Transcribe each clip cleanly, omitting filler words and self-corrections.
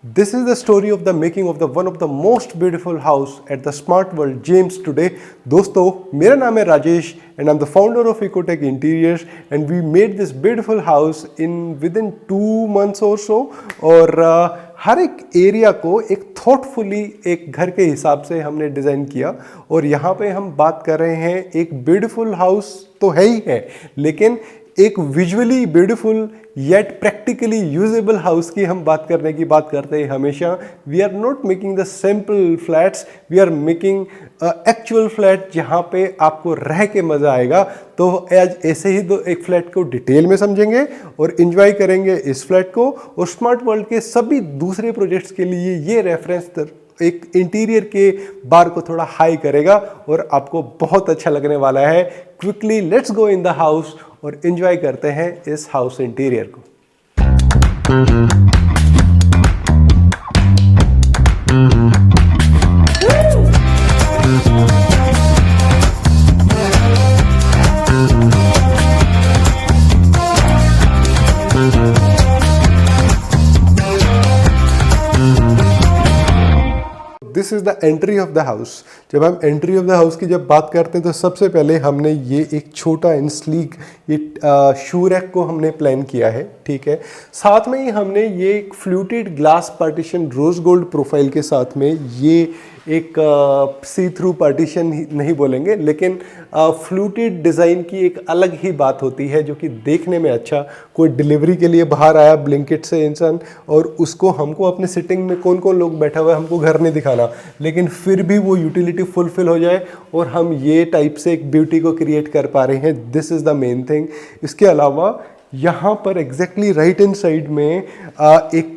This is the story of the making of the one of the most beautiful house at the Smart World James today. दोस्तों मेरा नाम है Rajesh and I'm the founder of Ecotech Interiors and we made this beautiful house in within 2 months or so और हर एक area को एक thoughtfully एक घर के हिसाब से हमने डिज़ाइन किया और यहाँ पे हम बात कर रहे हैं एक ब्यूटीफुल हाउस तो है ही है लेकिन एक visually beautiful yet practically usable house की हम बात करते हैं हमेशा. We are not making the simple flats, we are making actual flat जहाँ पे आपको रह के मज़ा आएगा. तो आज ऐसे ही दो एक फ्लैट को डिटेल में समझेंगे और इन्जॉय करेंगे इस फ्लैट को. और स्मार्ट वर्ल्ड के सभी दूसरे प्रोजेक्ट्स के लिए ये रेफरेंस एक इंटीरियर के बार को थोड़ा हाई करेगा और आपको बहुत अच्छा लगने वाला है. Quickly let's go in the house और एंजॉय करते हैं इस हाउस इंटीरियर को. This is the entry of the house. जब हम एंट्री ऑफ द हाउस की जब बात करते हैं तो सबसे पहले हमने ये एक छोटा एंड स्लीक ये शू रैक को हमने प्लान किया है. ठीक है, साथ में ही हमने ये एक fluted glass partition rose gold profile के साथ में ये एक सी थ्रू पार्टीशन नहीं बोलेंगे लेकिन फ्लूटेड डिज़ाइन की एक अलग ही बात होती है जो कि देखने में अच्छा. कोई डिलीवरी के लिए बाहर आया ब्लिंकिट से इंसान और उसको हमको अपने सिटिंग में कौन कौन लोग बैठा हुआ है हमको घर नहीं दिखाना लेकिन फिर भी वो यूटिलिटी फुलफिल हो जाए और हम ये टाइप से एक ब्यूटी को क्रिएट कर पा रहे हैं. This is the main thing. इसके अलावा यहाँ पर एग्जैक्टली राइट हैंड साइड में एक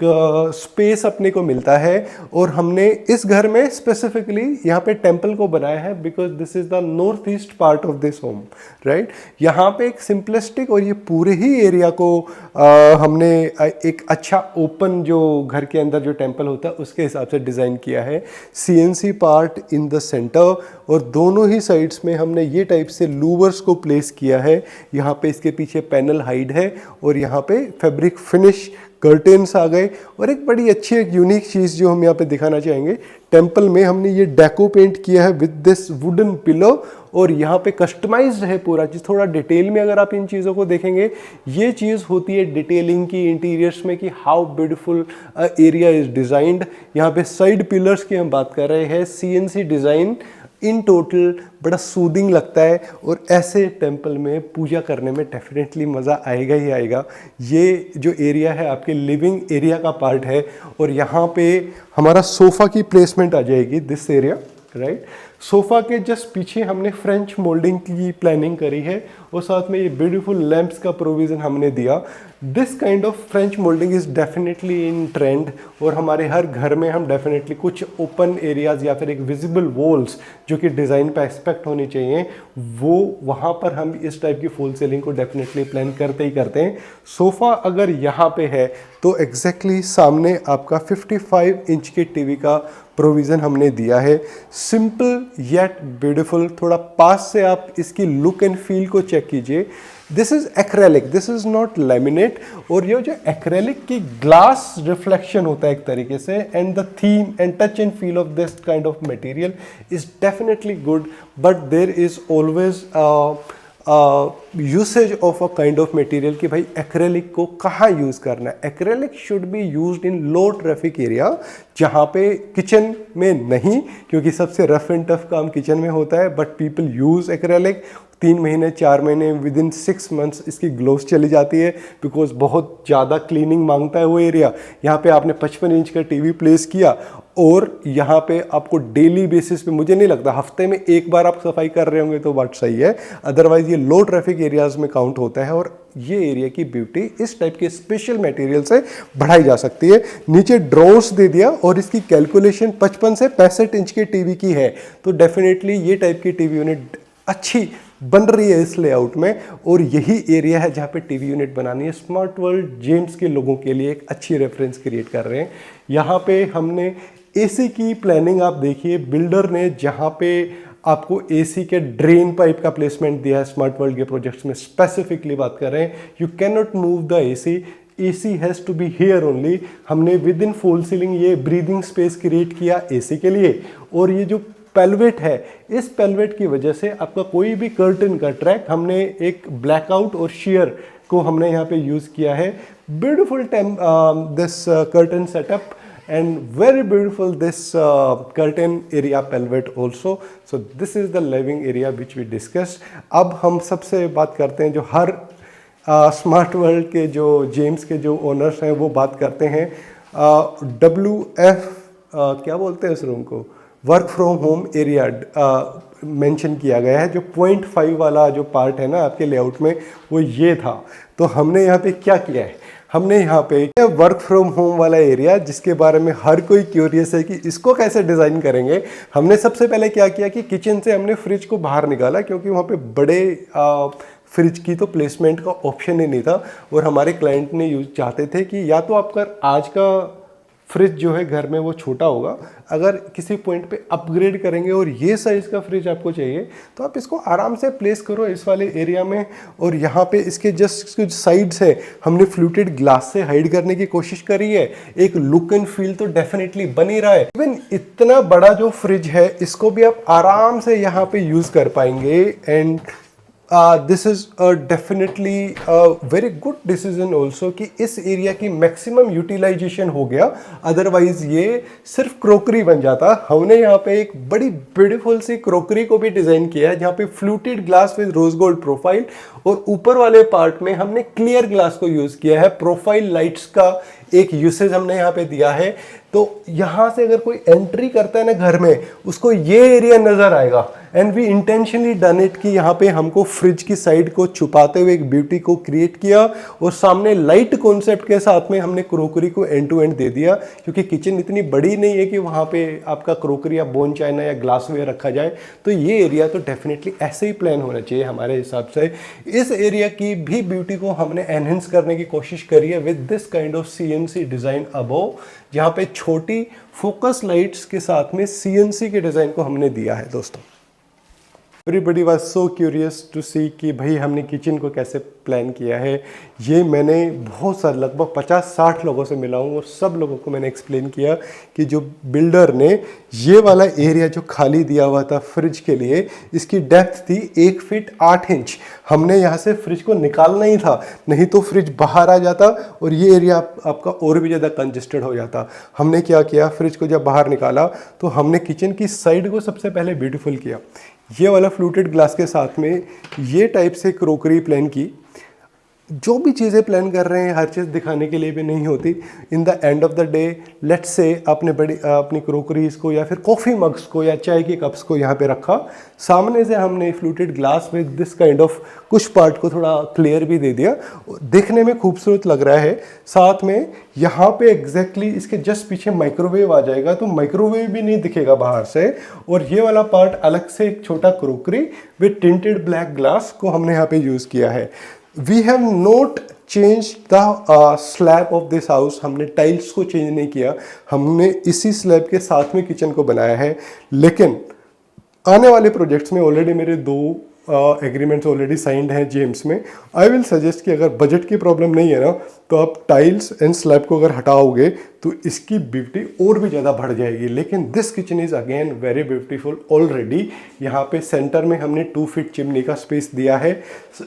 स्पेस अपने को मिलता है और हमने इस घर में स्पेसिफिकली यहाँ पे टेंपल को बनाया है because this is the north east part of this home. Right, यहाँ पे एक सिंपलिस्टिक और ये पूरे ही एरिया को हमने एक अच्छा ओपन जो घर के अंदर जो टेंपल होता है उसके हिसाब से डिज़ाइन किया है. CNC part in the centre और दोनों ही साइड्स में हमने ये टाइप से लूवर्स को प्लेस किया है. यहाँ पे इसके पीछे पैनल हाइड है और यहाँ पे फैब्रिक फिनिश कर्टेन्स आ गए. और एक बड़ी अच्छी एक यूनिक चीज़ जो हम यहाँ पे दिखाना चाहेंगे, टेंपल में हमने ये डेको पेंट किया है विद दिस वुडन पिलो और यहाँ पे कस्टमाइज्ड है पूरा चीज़. थोड़ा डिटेल में अगर आप इन चीज़ों को देखेंगे ये चीज़ होती है डिटेलिंग की इंटीरियर्स में कि how beautiful area is designed. यहाँ पे साइड पिलर्स की हम बात कर रहे हैं. CNC डिज़ाइन इन टोटल बड़ा सूदिंग लगता है और ऐसे टेंपल में पूजा करने में डेफिनेटली मज़ा आएगा ही आएगा. ये जो एरिया है आपके लिविंग एरिया का पार्ट है और यहाँ पे हमारा सोफ़ा की प्लेसमेंट आ जाएगी. दिस एरिया राइट, सोफ़ा के जस्ट पीछे हमने फ्रेंच मोल्डिंग की प्लानिंग करी है और साथ में ये ब्यूटीफुल लैंप्स का प्रोविज़न हमने दिया. This kind of French moulding is definitely in trend और हमारे हर घर में हम डेफिनेटली कुछ ओपन एरियाज़ या फिर एक विजिबल वॉल्स जो कि डिज़ाइन पे एक्सपेक्ट होनी चाहिए वो वहाँ पर हम इस टाइप की फॉल सीलिंग को डेफिनेटली प्लान करते ही करते हैं. सोफ़ा अगर यहाँ पे है तो एग्जैक्टली सामने आपका 55 इंच के टीवी का प्रोविज़न हमने दिया है. Simple yet beautiful. थोड़ा पास से आप इसकी लुक एंड फील को चेक कीजिए. This is acrylic, this is not laminate. और ये जो एक्रेलिक की ग्लास रिफ्लेक्शन होता है एक तरीके से and the theme and touch and feel of this kind of material is definitely good but there is always usage of a kind of material कि भाई एक्रेलिक को कहाँ यूज़ करना है. Acrylic should be used in low traffic area जहाँ पे kitchen में नहीं, क्योंकि सबसे रफ एंड टफ काम किचन में होता है बट पीपल यूज़ एक्रेलिक. 3 महीने 4 महीने विद इन 6 मंथ्स इसकी ग्लोस चली जाती है बिकॉज बहुत ज़्यादा क्लीनिंग मांगता है वो एरिया. यहाँ पे आपने 55 इंच का टीवी प्लेस किया और यहाँ पे आपको डेली बेसिस पे, मुझे नहीं लगता हफ्ते में एक बार आप सफाई कर रहे होंगे तो बात सही है, अदरवाइज ये लो ट्रैफिक एरियाज़ में काउंट होता है. और ये एरिया की ब्यूटी इस टाइप के स्पेशल मटेरियल से बढ़ाई जा सकती है. नीचे ड्रॉर्स दे दिया और इसकी कैलकुलेशन 55 से 65 इंच के टीवी की है तो डेफिनेटली ये टाइप की टीवी यूनिट अच्छी बन रही है इस लेआउट में. और यही एरिया है जहाँ पे टीवी यूनिट बनानी है. स्मार्ट वर्ल्ड जेम्स के लोगों के लिए एक अच्छी रेफरेंस क्रिएट कर रहे हैं. यहाँ पे हमने AC की प्लानिंग आप देखिए, बिल्डर ने जहाँ पे आपको AC के ड्रेन पाइप का प्लेसमेंट दिया है स्मार्ट वर्ल्ड के प्रोजेक्ट्स में स्पेसिफिकली बात कर रहे हैं. You can not move the AC. AC has to be here only. हमने विद इन फॉल सीलिंग ये ब्रीदिंग स्पेस क्रिएट किया AC के लिए। और ये जो पेल्वेट है, इस पेल्वेट की वजह से आपका कोई भी कर्टन का ट्रैक हमने एक ब्लैकआउट और शेयर को हमने यहाँ पे यूज़ किया है। Beautiful this curtain setup and very beautiful this curtain area pelvet also. So this is the living area which we discussed. अब हम सबसे बात करते हैं जो हर स्मार्ट वर्ल्ड के जो जेम्स के जो ओनर्स हैं वो बात करते हैं WF क्या बोलते हैं इस रूम को, work from home area mention किया गया है। जो 0.5 वाला जो पार्ट है ना आपके लेआउट में वो ये था। तो हमने यहाँ पे क्या किया है, हमने यहाँ पे वर्क फ्रॉम होम वाला एरिया जिसके बारे में हर कोई क्यूरियस है कि इसको कैसे डिज़ाइन करेंगे। हमने सबसे पहले क्या किया कि किचन से हमने फ्रिज को बाहर निकाला, क्योंकि वहाँ पे बड़े फ्रिज की तो प्लेसमेंट का ऑप्शन ही नहीं था। और हमारे क्लाइंट ने यूज चाहते थे कि या तो आपका आज का फ्रिज जो है घर में वो छोटा होगा, अगर किसी पॉइंट पे अपग्रेड करेंगे और ये साइज़ का फ्रिज आपको चाहिए तो आप इसको आराम से प्लेस करो इस वाले एरिया में। और यहाँ पे इसके जस्ट कुछ साइड्स है हमने फ्लूटेड ग्लास से हाइड करने की कोशिश करी है। एक लुक एंड फील तो डेफिनेटली बन ही रहा है। इवन इतना बड़ा जो फ्रिज है इसको भी आप आराम से यहाँ पे यूज़ कर पाएंगे। And this is definitely very good decision also कि इस एरिया की मैक्सिमम यूटिलाइजेशन हो गया, अदरवाइज ये सिर्फ क्रोकरी बन जाता। हमने यहाँ पे एक बड़ी ब्यूटीफुल सी क्रोकरी को भी डिज़ाइन किया है जहाँ पे fluted glass with rose gold profile, और ऊपर वाले पार्ट में हमने क्लियर ग्लास को यूज़ किया है। प्रोफाइल लाइट्स का एक यूसेज हमने यहाँ पे दिया है। तो यहाँ से अगर कोई एंट्री करता है ना घर में, उसको ये एरिया नज़र आएगा। And we intentionally done it कि यहाँ पे हमको फ्रिज की साइड को छुपाते हुए एक ब्यूटी को क्रिएट किया, और सामने लाइट कॉन्सेप्ट के साथ में हमने क्रोकरी को एंड टू एंड दे दिया, क्योंकि किचन इतनी बड़ी नहीं है कि वहाँ पे आपका क्रोकरी या बोन चाइना या ग्लासवेयर रखा जाए। तो ये एरिया तो डेफिनेटली ऐसे ही प्लान होना चाहिए हमारे हिसाब से। इस एरिया की भी ब्यूटी को हमने एनहेंस करने की कोशिश करी है with this kind of CNC design above, जहाँ पे छोटी फोकस लाइट्स के साथ में CNC के डिज़ाइन को हमने दिया है। दोस्तों everybody was so curious to see कि भाई हमने किचन को कैसे प्लान किया है। ये मैंने बहुत सारे लगभग 50-60 लोगों से मिला हूँ और सब लोगों को मैंने एक्सप्लेन किया कि जो बिल्डर ने ये वाला एरिया जो खाली दिया हुआ था फ्रिज के लिए, इसकी डेप्थ थी 1 फीट 8 इंच। हमने यहाँ से फ्रिज को निकालना ही था, नहीं तो फ्रिज बाहर आ जाता और ये एरिया आपका और भी ज़्यादा कंजेस्टेड हो जाता। हमने क्या किया, फ्रिज को जब बाहर निकाला तो हमने किचन की साइड को सबसे पहले ब्यूटीफुल किया। ये वाला फ्लूटेड ग्लास के साथ में ये टाइप से क्रोकरी प्लान की। जो भी चीज़ें प्लान कर रहे हैं हर चीज़ दिखाने के लिए भी नहीं होती। In the end of the day let's say आपने अपनी क्रोकरीज को या फिर कॉफ़ी मग्स को या चाय के कप्स को यहाँ पे रखा, सामने से हमने फ्लूटेड ग्लास में दिस काइंड ऑफ कुछ पार्ट को थोड़ा क्लियर भी दे दिया, देखने में खूबसूरत लग रहा है। साथ में यहाँ पे एग्जैक्टली इसके जस्ट पीछे माइक्रोवेव आ जाएगा, तो माइक्रोवेव भी नहीं दिखेगा बाहर से। और ये वाला पार्ट अलग से एक छोटा crockery with tinted black glass को हमने यहाँ पे यूज़ किया है। We have not changed the slab of this house। हमने टाइल्स को चेंज नहीं किया, हमने इसी स्लैब के साथ में किचन को बनाया है। लेकिन आने वाले प्रोजेक्ट्स में ऑलरेडी मेरे 2 एग्रीमेंट्स ऑलरेडी साइंड हैं जेम्स में। आई विल सजेस्ट कि अगर बजट की प्रॉब्लम नहीं है ना, तो आप टाइल्स एंड स्लैब को अगर हटाओगे तो इसकी ब्यूटी और भी ज़्यादा बढ़ जाएगी। लेकिन this kitchen is again very beautiful already. यहाँ पे सेंटर में हमने 2 फीट चिमनी का स्पेस दिया है,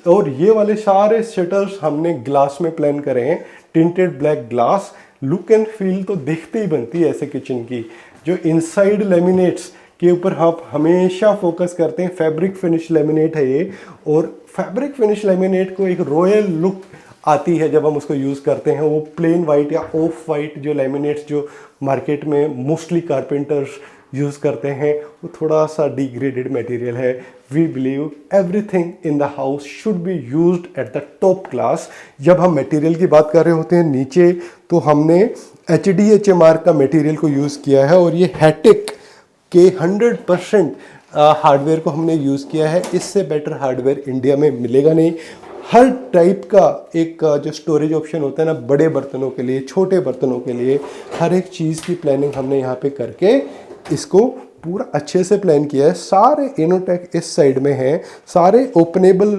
और ये वाले सारे शटर्स हमने ग्लास में प्लान करे हैं, tinted black glass. Look and feel तो देखते ही बनती है ऐसे किचन की। जो इनसाइड लेमिनेट्स के ऊपर हम हमेशा फोकस करते हैं, फैब्रिक फिनिश लेमिनेट है ये, और फैब्रिक फिनिश लेमिनेट को एक रॉयल लुक आती है जब हम उसको यूज़ करते हैं। वो प्लेन वाइट या ऑफ वाइट जो लेमिनेट्स जो मार्केट में मोस्टली कारपेंटर्स यूज़ करते हैं, वो थोड़ा सा डिग्रेडेड मटेरियल है। We believe everything in the house should be used at the top class. जब हम मटेरियल की बात कर रहे होते हैं नीचे, तो हमने HDHMR का मटेरियल को यूज़ किया है, और ये हैटिक के 100% हार्डवेयर को हमने यूज़ किया है। इससे बेटर हार्डवेयर इंडिया में मिलेगा नहीं। हर टाइप का एक जो स्टोरेज ऑप्शन होता है ना, बड़े बर्तनों के लिए, छोटे बर्तनों के लिए, हर एक चीज़ की प्लानिंग हमने यहाँ पे करके इसको पूरा अच्छे से प्लान किया है। सारे इनोटेक इस साइड में हैं, सारे ओपनेबल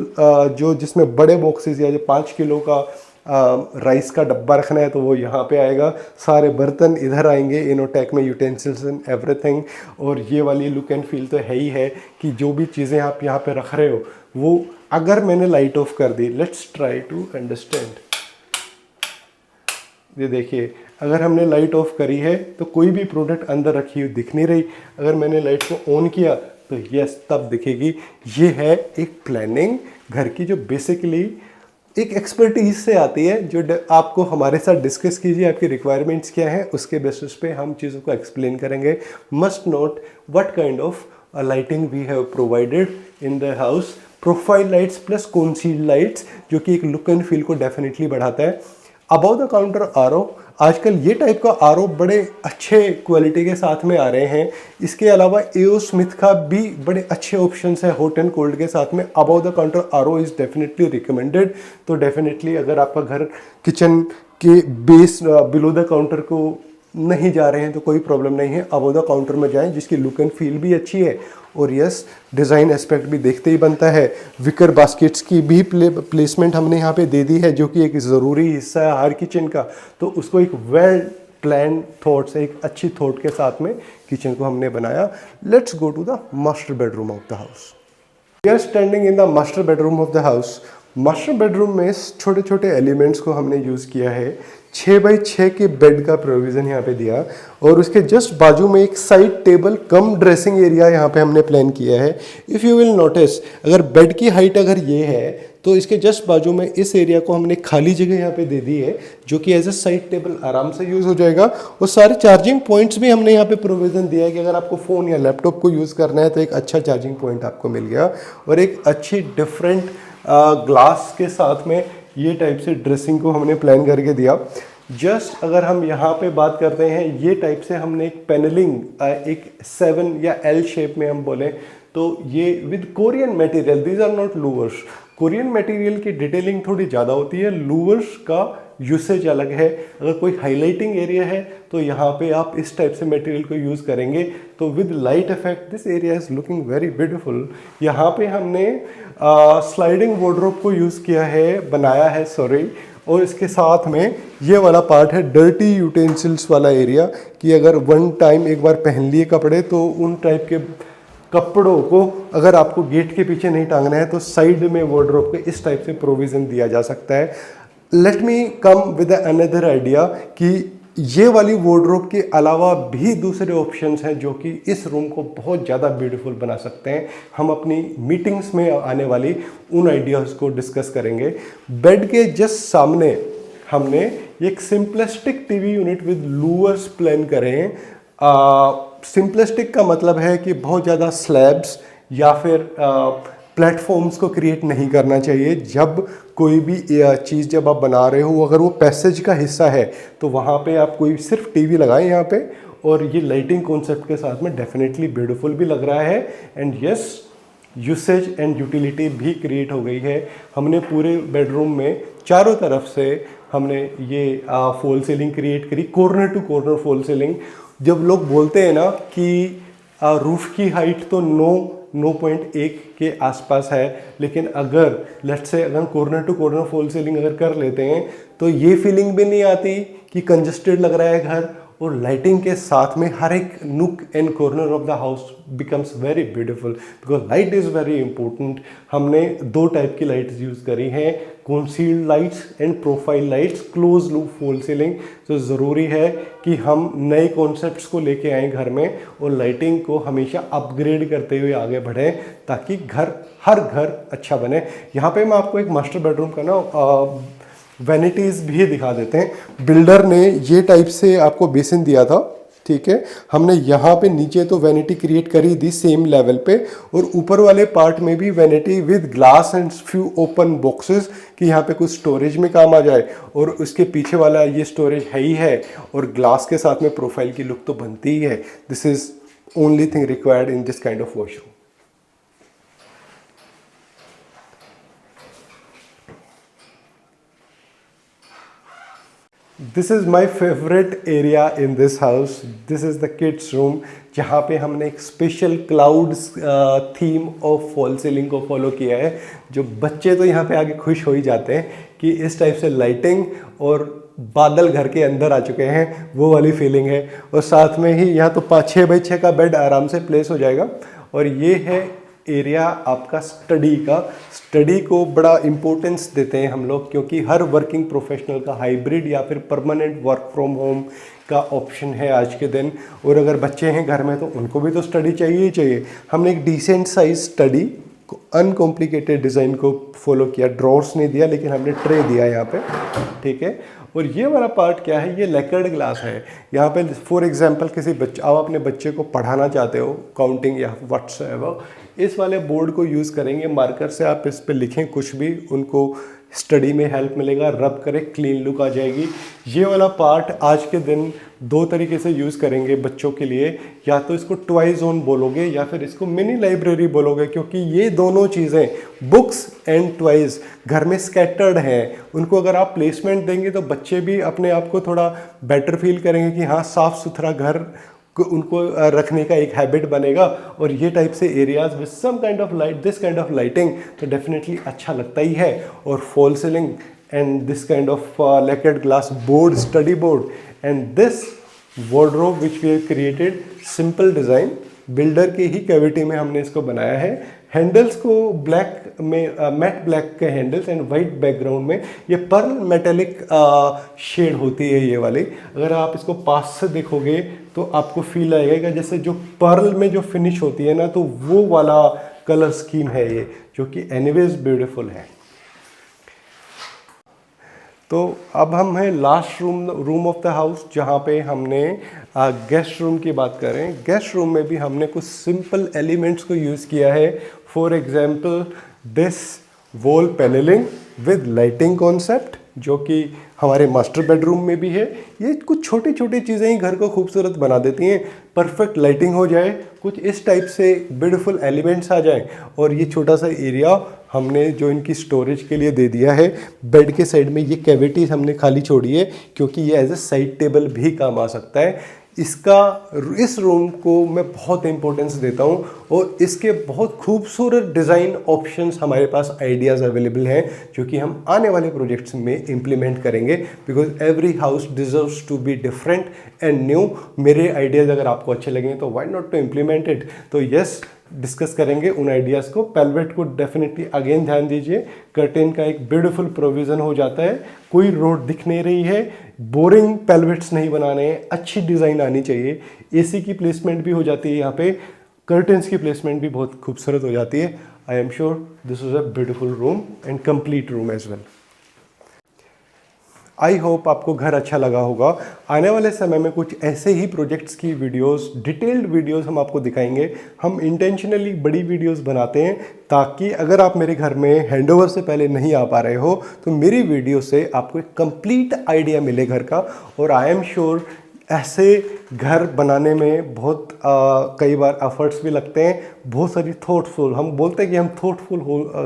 जो जिसमें बड़े बॉक्सेस या जो 5 किलो का राइस का डब्बा रखना है तो वो यहाँ पे आएगा, सारे बर्तन इधर आएंगे, इनोटेक में यूटेंसिल्स एंड एवरीथिंग। और ये वाली लुक एंड फील तो है ही है कि जो भी चीज़ें आप यहाँ पे रख रहे हो वो, अगर मैंने लाइट ऑफ कर दी, लेट्स ट्राई टू अंडरस्टैंड। ये देखिए, अगर हमने लाइट ऑफ करी है तो कोई भी प्रोडक्ट अंदर रखी हुई दिख नहीं रही। अगर मैंने लाइट को ऑन किया तो यस तब दिखेगी। ये है एक प्लानिंग घर की जो बेसिकली एक एक्सपर्टीज से आती है, जो आपको हमारे साथ डिस्कस कीजिए, आपकी रिक्वायरमेंट्स क्या हैं, उसके बेसिस पे हम चीज़ों को एक्सप्लेन करेंगे। Must note what kind of lighting we have provided in the house. Profile lights plus concealed lights, जो कि एक लुक एंड फील को डेफिनेटली बढ़ाता है। अबाउट द काउंटर आरओ, आजकल ये टाइप का आरओ बड़े अच्छे क्वालिटी के साथ में आ रहे हैं। इसके अलावा एओ स्मिथ का भी बड़े अच्छे ऑप्शंस है हॉट एंड कोल्ड के साथ में। About the counter RO is definitely recommended. तो डेफिनेटली अगर आपका घर किचन के बेस बिलो द काउंटर को नहीं जा रहे हैं तो कोई प्रॉब्लम नहीं है, अबाउट द काउंटर में जाएं, जिसकी लुक एंड फील भी अच्छी है और यस डिज़ाइन एस्पेक्ट भी देखते ही बनता है। विकर बास्केट्स की भी प्लेसमेंट हमने यहाँ पे दे दी है, जो कि एक ज़रूरी हिस्सा है हर किचन का। तो उसको एक वेल प्लान थॉट से, एक अच्छी थॉट के साथ में किचन को हमने बनाया। Let's go to the master bedroom of the house. We are standing in the master bedroom of the house. Master bedroom में छोटे छोटे एलिमेंट्स को हमने यूज़ किया है। 6x6 के बेड का प्रोविज़न यहाँ पे दिया और उसके जस्ट बाजू में एक साइड टेबल कम ड्रेसिंग एरिया यहाँ पे हमने प्लान किया है। इफ़ यू विल नोटिस, अगर बेड की हाइट अगर ये है तो इसके जस्ट बाजू में इस एरिया को हमने खाली जगह यहाँ पे दे दी है, जो कि एज ए साइड टेबल आराम से यूज़ हो जाएगा। और सारे चार्जिंग पॉइंट्स भी हमने यहाँ पे प्रोविज़न दिया है कि अगर आपको फ़ोन या लैपटॉप को यूज़ करना है तो एक अच्छा चार्जिंग पॉइंट आपको मिल गया। और एक अच्छी डिफरेंट ग्लास के साथ में ये टाइप से ड्रेसिंग को हमने प्लान करके दिया। जस्ट अगर हम यहाँ पे बात करते हैं, ये टाइप से हमने एक पैनलिंग, एक 7 या L शेप में हम बोले तो ये with Korean material, these are not louvers. Korean material की डिटेलिंग थोड़ी ज़्यादा होती है, लूवर्स का यूसेज अलग है। अगर कोई हाईलाइटिंग एरिया है तो यहाँ पे आप इस टाइप से मटेरियल को यूज़ करेंगे तो with light effect this area is looking very beautiful. यहाँ पे हमने स्लाइडिंग वार्डरोब को यूज़ किया है, बनाया है सॉरी। और इसके साथ में ये वाला पार्ट है डर्टी यूटेंसिल्स वाला एरिया, कि अगर वन टाइम एक बार पहन लिए कपड़े तो उन टाइप के कपड़ों को अगर आपको गेट के पीछे नहीं टांगना है तो साइड में वार्डरोब के इस टाइप से प्रोविज़न दिया जा सकता है। Let me come with another idea कि ये वाली वार्डरोब के अलावा भी दूसरे ऑप्शंस हैं जो कि इस रूम को बहुत ज़्यादा ब्यूटीफुल बना सकते हैं। हम अपनी मीटिंग्स में आने वाली उन आइडियाज़ को डिस्कस करेंगे। बेड के जस्ट सामने हमने एक simplistic TV unit with louvres plan करे हैं। सिंपलिस्टिक का मतलब है कि बहुत ज़्यादा स्लैब्स या फिर प्लेटफॉर्म्स को क्रिएट नहीं करना चाहिए। जब कोई भी चीज़ जब आप बना रहे हो, अगर वो पैसेज का हिस्सा है तो वहाँ पे आप कोई सिर्फ टीवी लगाएं यहाँ पे, और ये लाइटिंग कॉन्सेप्ट के साथ में डेफिनेटली ब्यूटीफुल भी लग रहा है। And yes, usage and utility भी क्रिएट हो गई है। हमने पूरे बेडरूम में चारों तरफ से हमने ये फॉल सीलिंग क्रिएट करी, corner to corner fall ceiling. जब लोग बोलते हैं ना कि रूफ की हाइट तो 9.1 के आसपास है, लेकिन अगर लेट्स से अगर corner to corner fall ceiling अगर कर लेते हैं तो ये फीलिंग भी नहीं आती कि कंजस्टेड लग रहा है घर, और लाइटिंग के साथ में हर एक नुक and corner of the house becomes very beautiful, because light is very important. हमने 2 टाइप की लाइट्स यूज़ करी हैं, concealed lights and profile lights, close loop fall ceiling. तो ज़रूरी है कि हम नए कॉन्सेप्ट्स को लेके आएँ घर में और लाइटिंग को हमेशा अपग्रेड करते हुए आगे बढ़ें ताकि हर घर अच्छा बने। यहाँ पे मैं आपको एक मास्टर बेडरूम का ना वैनिटीज़ भी दिखा देते हैं। बिल्डर ने ये टाइप से आपको बेसिन दिया था, ठीक है। हमने यहाँ पे नीचे तो वैनिटी क्रिएट करी दी सेम लेवल पे, और ऊपर वाले पार्ट में भी vanity with glass and few open boxes कि यहाँ पे कुछ स्टोरेज में काम आ जाए। और उसके पीछे वाला ये स्टोरेज है ही है, और ग्लास के साथ में प्रोफाइल की लुक तो बनती ही है। This is only thing required in this kind of washroom. This is my favourite area in this house. This is the kids room, जहाँ पे हमने एक special clouds theme of fall ceiling को follow किया है। जो बच्चे तो यहाँ पे आके खुश हो ही जाते हैं कि इस टाइप से लाइटिंग और बादल घर के अंदर आ चुके हैं, वो वाली फीलिंग है। और साथ में ही यहाँ तो 6x6 का बेड आराम से प्लेस हो जाएगा। और ये है एरिया आपका स्टडी का। स्टडी को बड़ा इम्पोर्टेंस देते हैं हम लोग, क्योंकि हर वर्किंग प्रोफेशनल का हाइब्रिड या फिर परमानेंट वर्क फ्रॉम होम का ऑप्शन है आज के दिन। और अगर बच्चे हैं घर में तो उनको भी तो स्टडी चाहिए ही चाहिए। हमने एक decent size study uncomplicated design को फॉलो किया। ड्रॉर्स नहीं दिया, लेकिन हमने ट्रे दिया यहाँ पे, ठीक है। और ये वाला पार्ट क्या है, ये लैकर्ड ग्लास है। यहाँ पे फॉर एग्जांपल किसी बच्चे, आप अपने बच्चे को पढ़ाना चाहते हो काउंटिंग या व्हाट्सएवर, इस वाले बोर्ड को यूज़ करेंगे। मार्कर से आप इस पे लिखें कुछ भी, उनको स्टडी में हेल्प मिलेगा। रब करें, क्लीन लुक आ जाएगी। ये वाला पार्ट आज के दिन दो तरीके से यूज़ करेंगे बच्चों के लिए। या तो इसको टॉय जोन बोलोगे या फिर इसको मिनी लाइब्रेरी बोलोगे, क्योंकि ये दोनों चीज़ें बुक्स एंड टॉयज़ घर में स्कैटर्ड हैं। उनको अगर आप प्लेसमेंट देंगे तो बच्चे भी अपने आप को थोड़ा बेटर फील करेंगे कि हाँ, साफ़ सुथरा घर उनको रखने का एक हैबिट बनेगा। और ये टाइप से areas with some kind of light, this kind of lighting तो डेफिनेटली अच्छा लगता ही है। और fall ceiling and this kind of lacquered glass board, study board and this wardrobe which we have created, simple design, builder के ही cavity में हमने इसको बनाया है। हैंडल्स को ब्लैक में, मैट ब्लैक के हैंडल्स एंड वाइट बैकग्राउंड में ये पर्ल मेटेलिक शेड होती है ये वाली। अगर आप इसको पास से देखोगे तो आपको फील आएगा जैसे जो पर्ल में जो फिनिश होती है ना, तो वो वाला कलर स्कीम है ये, जो कि एनीवेज ब्यूटीफुल है। तो अब हम हैं last room of the house, जहाँ पे हमने गेस्ट रूम की बात करें। गेस्ट रूम में भी हमने कुछ सिंपल एलिमेंट्स को यूज़ किया है। For example this wall panelling with lighting concept, जो कि हमारे मास्टर बेडरूम में भी है। ये कुछ छोटी छोटी चीज़ें ही घर को खूबसूरत बना देती हैं। परफेक्ट लाइटिंग हो जाए, कुछ इस टाइप से ब्यूटीफुल एलिमेंट्स आ जाएं। और ये छोटा सा एरिया हमने जो इनकी स्टोरेज के लिए दे दिया है। बेड के साइड में ये कैविटी हमने खाली छोड़ी है, क्योंकि ये एज ए साइड टेबल भी काम आ सकता है। इस रूम को मैं बहुत इंपॉर्टेंस देता हूँ और इसके बहुत खूबसूरत डिज़ाइन ऑप्शंस हमारे पास आइडियाज़ अवेलेबल हैं, जो कि हम आने वाले प्रोजेक्ट्स में इम्प्लीमेंट करेंगे। Because every house deserves to be different and new. मेरे आइडियाज़ अगर आपको अच्छे लगेंगे तो why not to implement it. तो यस, डिस्कस करेंगे उन आइडियाज़ को। पेल्वेट को डेफिनेटली अगेन ध्यान दीजिए, कर्टेन का एक ब्यूटीफुल प्रोविज़न हो जाता है। कोई रोड दिख नहीं रही है, बोरिंग पेल्वेट्स नहीं बनाने हैं, अच्छी डिज़ाइन आनी चाहिए। एसी की प्लेसमेंट भी हो जाती है यहाँ पे, कर्टेन्स की प्लेसमेंट भी बहुत खूबसूरत हो जाती है। I am sure this is a beautiful room and complete room as well. I hope आपको घर अच्छा लगा होगा। आने वाले समय में कुछ ऐसे ही प्रोजेक्ट्स की वीडियोस, डिटेल्ड वीडियोस हम आपको दिखाएंगे। हम इंटेंशनली बड़ी वीडियोस बनाते हैं ताकि अगर आप मेरे घर में हैंडओवर से पहले नहीं आ पा रहे हो तो मेरी वीडियो से आपको एक कंप्लीट आइडिया मिले घर का। और आई एम श्योर ऐसे घर बनाने में बहुत कई बार एफर्ट्स भी लगते हैं, बहुत सारी थॉटफुल, हम बोलते हैं कि हम थॉटफुल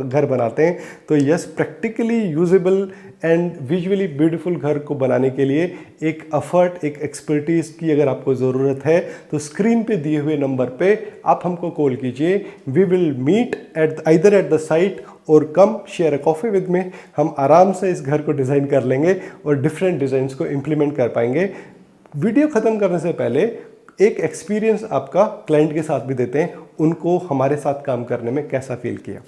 घर बनाते हैं। तो yes, practically usable and visually beautiful घर को बनाने के लिए एक एफर्ट, एक एक्सपर्टीज़ की अगर आपको ज़रूरत है तो स्क्रीन पे दिए हुए नंबर पे आप हमको कॉल कीजिए। We will meet either at the site और come share a coffee with me. हम आराम से इस घर को डिज़ाइन कर लेंगे और डिफरेंट डिज़ाइंस को इम्प्लीमेंट कर पाएंगे। वीडियो ख़त्म करने से पहले एक एक्सपीरियंस आपका क्लाइंट के साथ भी देते हैं, उनको हमारे साथ काम करने में कैसा फील किया।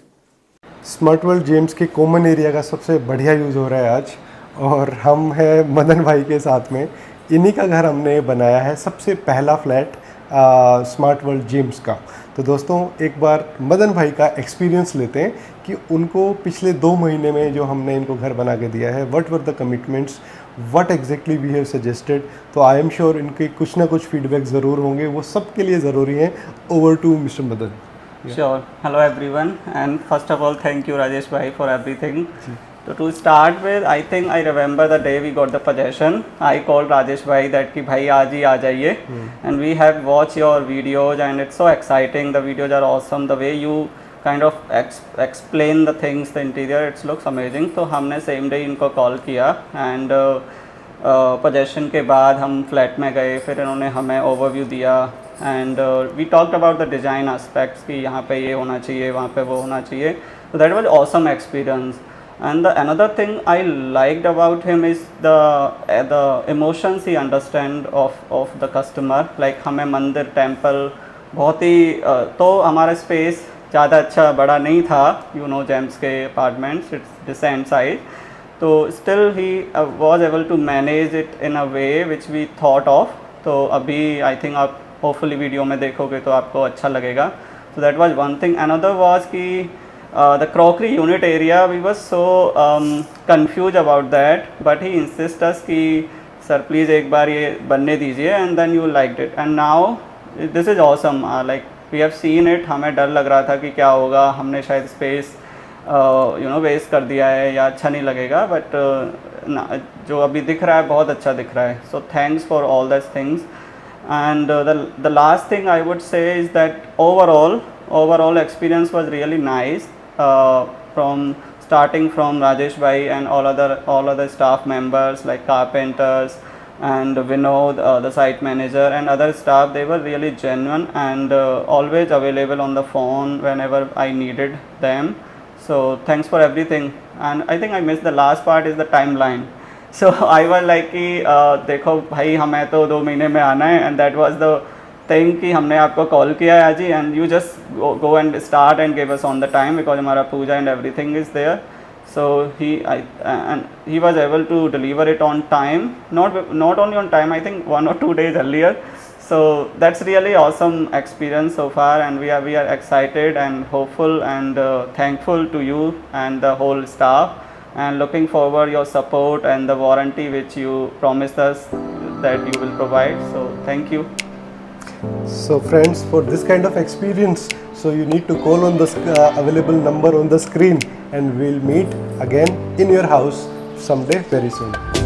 स्मार्ट वर्ल्ड जेम्स के कॉमन एरिया का सबसे बढ़िया यूज़ हो रहा है आज, और हम हैं मदन भाई के साथ में। इन्हीं का घर हमने बनाया है, सबसे पहला फ्लैट स्मार्ट वर्ल्ड जेम्स का। तो दोस्तों एक बार मदन भाई का एक्सपीरियंस लेते हैं कि उनको पिछले 2 महीने में जो हमने इनको घर बना के दिया है, what were the commitments, what exactly we have suggested. तो आई एम श्योर इनके कुछ ना कुछ फीडबैक ज़रूर होंगे, वो सबके लिए ज़रूरी हैं। Over to mister Madan. Sure. Hello everyone, and first of all thank you Rajesh bhai for everything. So to start with, I think I remember the day we got the possession. I called Rajesh bhai that कि भाई आज ही आ जाइए, and we have watched your videos and it's so exciting. The videos are awesome. The way you kind of explain the things, the interior, it looks amazing. तो हमने same day इनको call किया and possession के बाद हम flat में गए, फिर इन्होंने हमें ओवरव्यू दिया and we talked about the design aspects कि यहाँ पे ये होना चाहिए, वहाँ पे वो होना चाहिए। तो that was awesome experience. And the another thing I liked about him is the emotions he understand of the customer. Like हमें मंदिर टेम्पल बहुत ही तो हमारा स्पेस ज़्यादा अच्छा बड़ा नहीं था, यू नो जेम्स के अपार्टमेंट्स, इट्स डिसेंट साइज, तो still he was able to manage it in a way which we thought of. तो अभी आई थिंक आप होपफुली वीडियो में देखोगे तो आपको अच्छा लगेगा. So that was one thing. Another was कि the crockery unit area, we were so confused about that, but he insisted us कि sir please एक बार ये बनने दीजिए, and then you liked it, and now this is awesome. Like we have seen it. हमें डर लग रहा था कि क्या होगा, हमने शायद स्पेस यू नो वेस्ट कर दिया है या अच्छा नहीं लगेगा, बट जो अभी दिख रहा है बहुत अच्छा दिख रहा है. So thanks for all this things. And the last thing I would say is that overall experience was really nice, from starting from Rajesh bhai and all other staff members like carpenters and Vinod, the site manager, and other staff. They were really genuine and always available on the phone whenever I needed them. So thanks for everything. And I think I missed the last part is the timeline. So I was like कि देखो भाई हमें तो 2 महीने में आना है, and that was the thing कि हमने आपको कॉल किया है आज ही, and you just go and start and give us on the time because हमारा पूजा and everything is there. So he was able to deliver it on time, not only on time, I think 1 or 2 days earlier. So that's really awesome experience so far, and we are excited and hopeful and thankful to you and the whole staff, and looking forward your support and the warranty which you promised us that you will provide. So thank you. So friends, for this kind of experience, so you need to call on the available number on the screen, and we'll meet again in your house someday very soon.